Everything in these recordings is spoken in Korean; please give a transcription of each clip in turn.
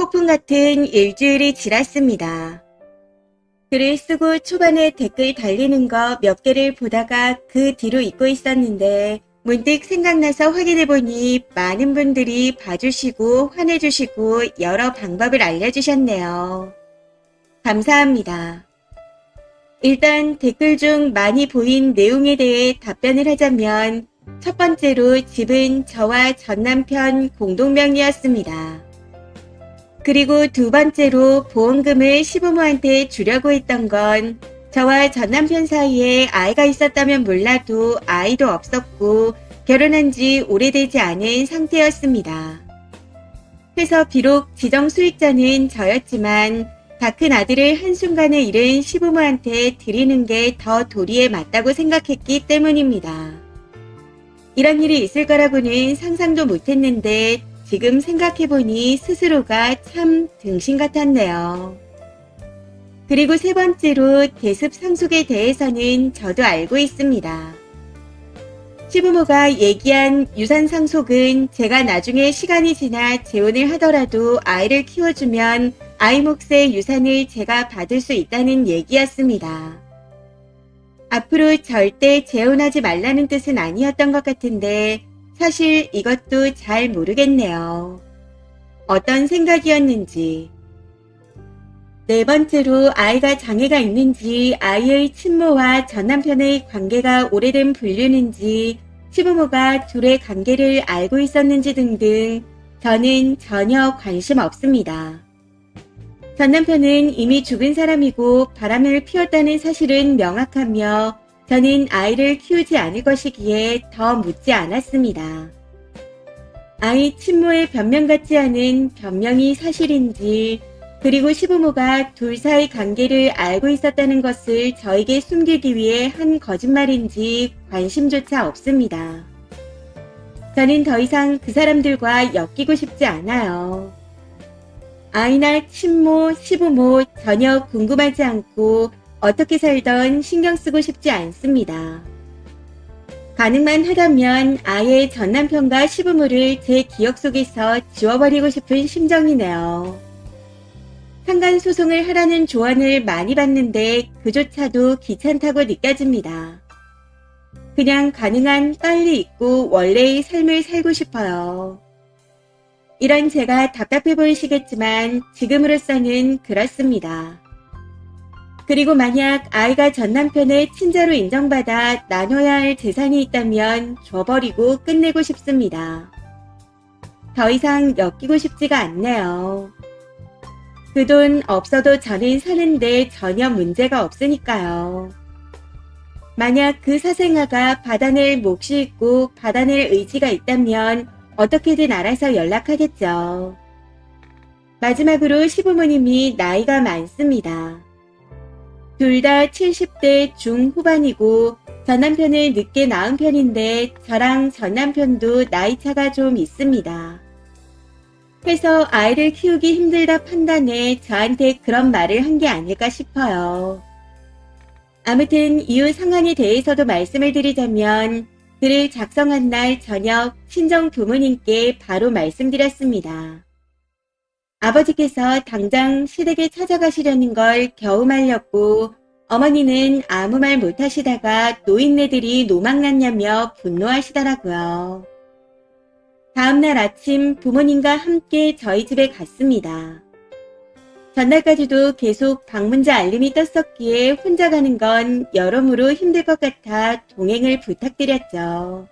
폭풍 같은 일주일이 지났습니다. 글을 쓰고 초반에 댓글 달리는 거 몇 개를 보다가 그 뒤로 잊고 있었는데 문득 생각나서 확인해보니 많은 분들이 봐주시고 환해주시고 여러 방법을 알려주셨네요. 감사합니다. 일단 댓글 중 많이 보인 내용에 대해 답변을 하자면 첫 번째로 집은 저와 전 남편 공동명의였습니다. 그리고 두 번째로 보험금을 시부모한테 주려고 했던 건 저와 전 남편 사이에 아이가 있었다면 몰라도 아이도 없었고 결혼한 지 오래되지 않은 상태였습니다. 그래서 비록 지정 수익자는 저였지만 다 큰 아들을 한순간에 잃은 시부모한테 드리는 게 더 도리에 맞다고 생각했기 때문입니다. 이런 일이 있을 거라고는 상상도 못했는데 지금 생각해보니 스스로가 참 등신 같았네요. 그리고 세 번째로 대습 상속에 대해서는 저도 알고 있습니다. 시부모가 얘기한 유산 상속은 제가 나중에 시간이 지나 재혼을 하더라도 아이를 키워주면 아이 몫의 유산을 제가 받을 수 있다는 얘기였습니다. 앞으로 절대 재혼하지 말라는 뜻은 아니었던 것 같은데 사실 이것도 잘 모르겠네요. 어떤 생각이었는지. 네 번째로 아이가 장애가 있는지 아이의 친모와 전 남편의 관계가 오래된 불륜인지 시부모가 둘의 관계를 알고 있었는지 등등 저는 전혀 관심 없습니다. 전 남편은 이미 죽은 사람이고 바람을 피웠다는 사실은 명확하며 저는 아이를 키우지 않을 것이기에 더 묻지 않았습니다. 아이 친모의 변명 같지 않은 변명이 사실인지 그리고 시부모가 둘 사이 관계를 알고 있었다는 것을 저에게 숨기기 위해 한 거짓말인지 관심조차 없습니다. 저는 더 이상 그 사람들과 엮이고 싶지 않아요. 아이나 친모, 시부모 전혀 궁금하지 않고 어떻게 살던 신경 쓰고 싶지 않습니다. 가능만 하다면 아예 전 남편과 시부모를 제 기억 속에서 지워버리고 싶은 심정이네요. 상간소송을 하라는 조언을 많이 받는데 그조차도 귀찮다고 느껴집니다. 그냥 가능한 빨리 잊고 원래의 삶을 살고 싶어요. 이런 제가 답답해 보이시겠지만 지금으로서는 그렇습니다. 그리고 만약 아이가 전 남편의 친자로 인정받아 나눠야 할 재산이 있다면 줘버리고 끝내고 싶습니다. 더 이상 엮이고 싶지가 않네요. 그 돈 없어도 저는 사는데 전혀 문제가 없으니까요. 만약 그 사생아가 받아낼 몫이 있고 받아낼 의지가 있다면 어떻게든 알아서 연락하겠죠. 마지막으로 시부모님이 나이가 많습니다. 둘 다 70대 중후반이고 전 남편은 늦게 낳은 편인데 저랑 전 남편도 나이차가 좀 있습니다. 그래서 아이를 키우기 힘들다 판단해 저한테 그런 말을 한 게 아닐까 싶어요. 아무튼 이후 상황에 대해서도 말씀을 드리자면 글을 작성한 날 저녁 친정 부모님께 바로 말씀드렸습니다. 아버지께서 당장 시댁에 찾아가시려는 걸 겨우 말렸고 어머니는 아무 말 못하시다가 노인네들이 노망났냐며 분노하시더라고요. 다음날 아침 부모님과 함께 저희 집에 갔습니다. 전날까지도 계속 방문자 알림이 떴었기에 혼자 가는 건 여러모로 힘들 것 같아 동행을 부탁드렸죠.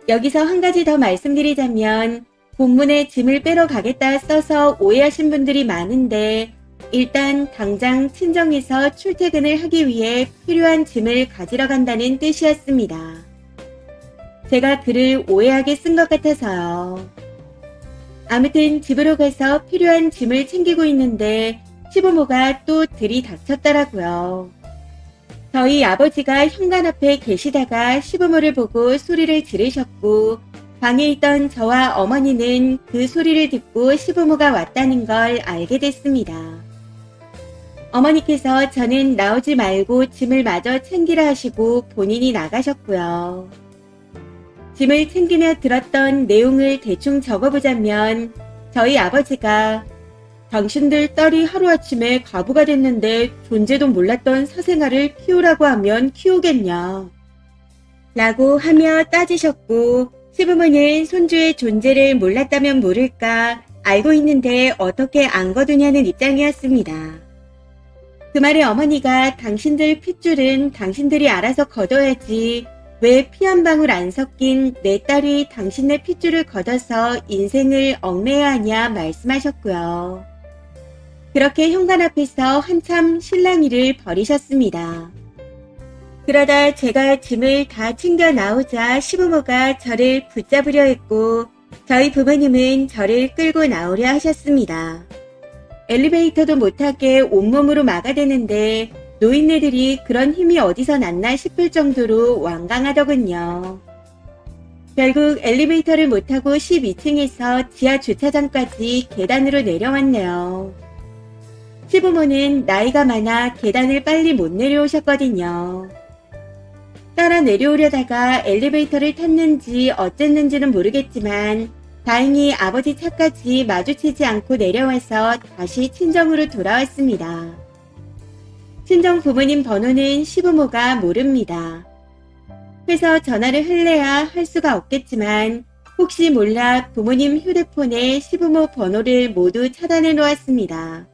여기서 한 가지 더 말씀드리자면 본문에 짐을 빼러 가겠다 써서 오해하신 분들이 많은데 일단 당장 친정에서 출퇴근을 하기 위해 필요한 짐을 가지러 간다는 뜻이었습니다. 제가 글을 오해하게 쓴 것 같아서요. 아무튼 집으로 가서 필요한 짐을 챙기고 있는데 시부모가 또 들이닥쳤더라고요. 저희 아버지가 현관 앞에 계시다가 시부모를 보고 소리를 지르셨고 방에 있던 저와 어머니는 그 소리를 듣고 시부모가 왔다는 걸 알게 됐습니다. 어머니께서 저는 나오지 말고 짐을 마저 챙기라 하시고 본인이 나가셨고요. 짐을 챙기며 들었던 내용을 대충 적어보자면 저희 아버지가 당신들 딸이 하루아침에 과부가 됐는데 존재도 몰랐던 사생아를 키우라고 하면 키우겠냐 라고 하며 따지셨고, 시부모는 손주의 존재를 몰랐다면 모를까 알고 있는데 어떻게 안 거두냐는 입장이었습니다. 그 말에 어머니가 당신들 핏줄은 당신들이 알아서 거둬야지 왜 피 한 방울 안 섞인 내 딸이 당신네 핏줄을 걷어서 인생을 얽매야 하냐 말씀하셨고요. 그렇게 현관 앞에서 한참 실랑이를 벌이셨습니다. 그러다 제가 짐을 다 챙겨 나오자 시부모가 저를 붙잡으려 했고 저희 부모님은 저를 끌고 나오려 하셨습니다. 엘리베이터도 못하게 온몸으로 막아대는데 노인네들이 그런 힘이 어디서 났나 싶을 정도로 완강하더군요. 결국 엘리베이터를 못 타고 12층에서 지하 주차장까지 계단으로 내려왔네요. 시부모는 나이가 많아 계단을 빨리 못 내려오셨거든요. 따라 내려오려다가 엘리베이터를 탔는지 어쨌는지는 모르겠지만 다행히 아버지 차까지 마주치지 않고 내려와서 다시 친정으로 돌아왔습니다. 친정 부모님 번호는 시부모가 모릅니다. 회사 전화를 할래야 할 수가 없겠지만 혹시 몰라 부모님 휴대폰에 시부모 번호를 모두 차단해 놓았습니다.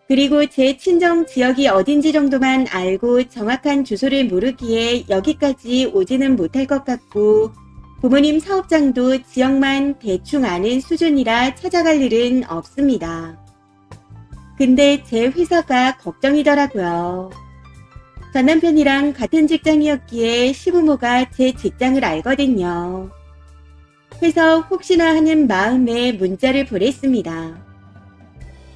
그리고 제 친정 지역이 어딘지 정도만 알고 정확한 주소를 모르기에 여기까지 오지는 못할 것 같고 부모님 사업장도 지역만 대충 아는 수준이라 찾아갈 일은 없습니다. 근데 제 회사가 걱정이더라고요. 전 남편이랑 같은 직장이었기에 시부모가 제 직장을 알거든요. 그래서 혹시나 하는 마음에 문자를 보냈습니다.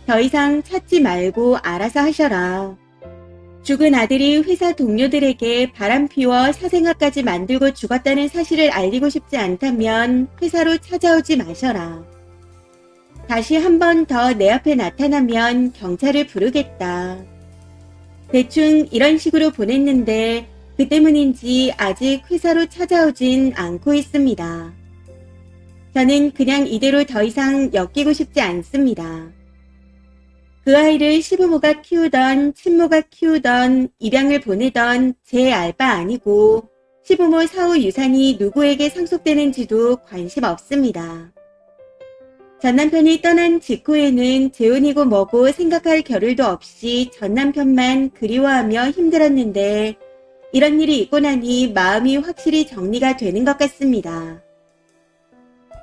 더 이상 찾지 말고 알아서 하셔라. 죽은 아들이 회사 동료들에게 바람 피워 사생아까지 만들고 죽었다는 사실을 알리고 싶지 않다면 회사로 찾아오지 마셔라. 다시 한 번 더 내 앞에 나타나면 경찰을 부르겠다. 대충 이런 식으로 보냈는데 그 때문인지 아직 회사로 찾아오진 않고 있습니다. 저는 그냥 이대로 더 이상 엮이고 싶지 않습니다. 그 아이를 시부모가 키우던 친모가 키우던 입양을 보내던 제 알 바 아니고 시부모 사후 유산이 누구에게 상속되는지도 관심 없습니다. 전 남편이 떠난 직후에는 재혼이고 뭐고 생각할 겨를도 없이 전 남편만 그리워하며 힘들었는데 이런 일이 있고 나니 마음이 확실히 정리가 되는 것 같습니다.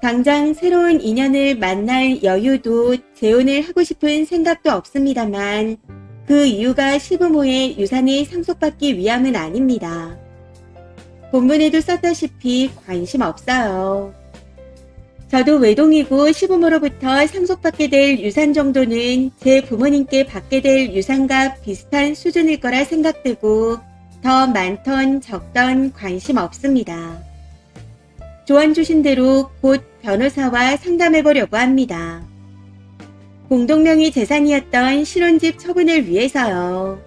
당장 새로운 인연을 만날 여유도 재혼을 하고 싶은 생각도 없습니다만 그 이유가 시부모의 유산을 상속받기 위함은 아닙니다. 본문에도 썼다시피 관심 없어요. 저도 외동이고 시부모로부터 상속받게 될 유산 정도는 제 부모님께 받게 될 유산과 비슷한 수준일 거라 생각되고 더 많던 적던 관심 없습니다. 조언 주신 대로 곧 변호사와 상담해보려고 합니다. 공동명의 재산이었던 신혼집 처분을 위해서요.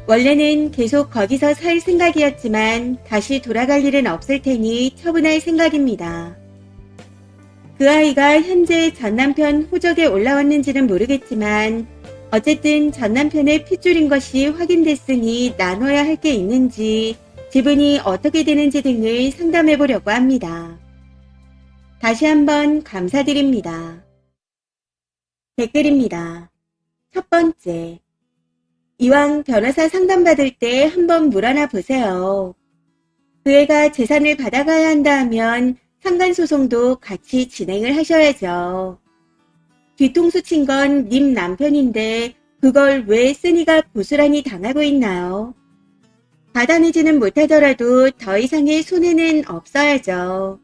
원래는 계속 거기서 살 생각이었지만 다시 돌아갈 일은 없을 테니 처분할 생각입니다. 그 아이가 현재 전 남편 호적에 올라왔는지는 모르겠지만 어쨌든 전 남편의 핏줄인 것이 확인됐으니 나눠야 할 게 있는지 지분이 어떻게 되는지 등을 상담해 보려고 합니다. 다시 한번 감사드립니다. 댓글입니다. 첫 번째, 이왕 변호사 상담받을 때 한번 물어나 보세요. 그 애가 재산을 받아가야 한다 하면 상간소송도 같이 진행을 하셔야죠. 뒤통수 친 건 님 남편인데 그걸 왜 쓰니가 고스란히 당하고 있나요? 받아내지는 못하더라도 더 이상의 손해는 없어야죠.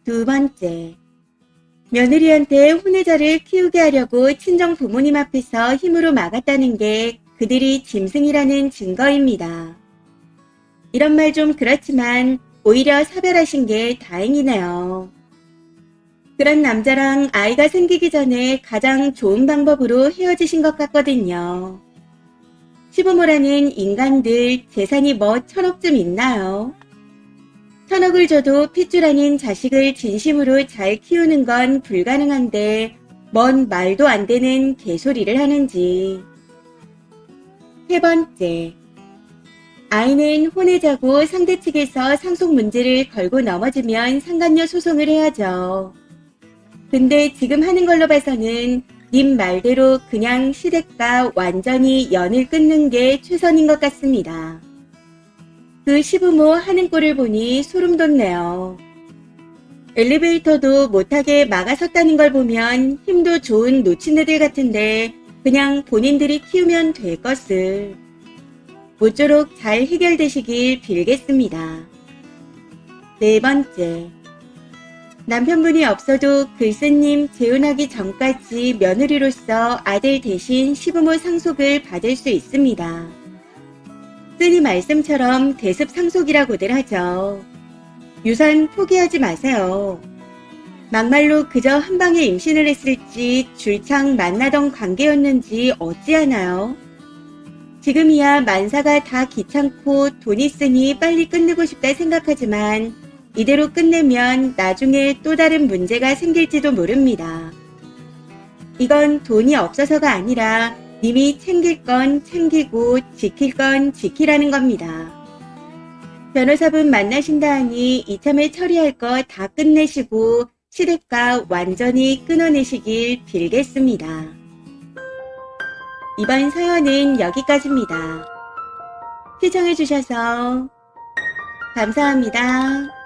두 번째, 며느리한테 혼외자를 키우게 하려고 친정 부모님 앞에서 힘으로 막았다는 게 그들이 짐승이라는 증거입니다. 이런 말 좀 그렇지만 오히려 사별하신 게 다행이네요. 그런 남자랑 아이가 생기기 전에 가장 좋은 방법으로 헤어지신 것 같거든요. 시부모라는 인간들 재산이 뭐 1000억쯤 있나요? 천억을 줘도 핏줄 아닌 자식을 진심으로 잘 키우는 건 불가능한데 뭔 말도 안 되는 개소리를 하는지. 세 번째, 아이는 혼외자고 상대 측에서 상속 문제를 걸고 넘어지면 상간녀 소송을 해야죠. 근데 지금 하는 걸로 봐서는 님 말대로 그냥 시댁과 완전히 연을 끊는 게 최선인 것 같습니다. 그 시부모 하는 꼴을 보니 소름 돋네요. 엘리베이터도 못하게 막아섰다는 걸 보면 힘도 좋은 노친네들 같은데 그냥 본인들이 키우면 될 것을. 모쪼록 잘 해결되시길 빌겠습니다. 네 번째, 남편분이 없어도 글쎄님 재혼하기 전까지 며느리로서 아들 대신 시부모 상속을 받을 수 있습니다. 쓰니 말씀처럼 대습 상속이라고들 하죠. 유산 포기하지 마세요. 막말로 그저 한 방에 임신을 했을지 줄창 만나던 관계였는지 어찌하나요? 지금이야 만사가 다 귀찮고 돈 있으니 빨리 끝내고 싶다 생각하지만 이대로 끝내면 나중에 또 다른 문제가 생길지도 모릅니다. 이건 돈이 없어서가 아니라 님이 챙길 건 챙기고 지킬 건 지키라는 겁니다. 변호사분 만나신다 하니 이참에 처리할 거 다 끝내시고 시댁과 완전히 끊어내시길 빌겠습니다. 이번 사연은 여기까지입니다. 시청해주셔서 감사합니다.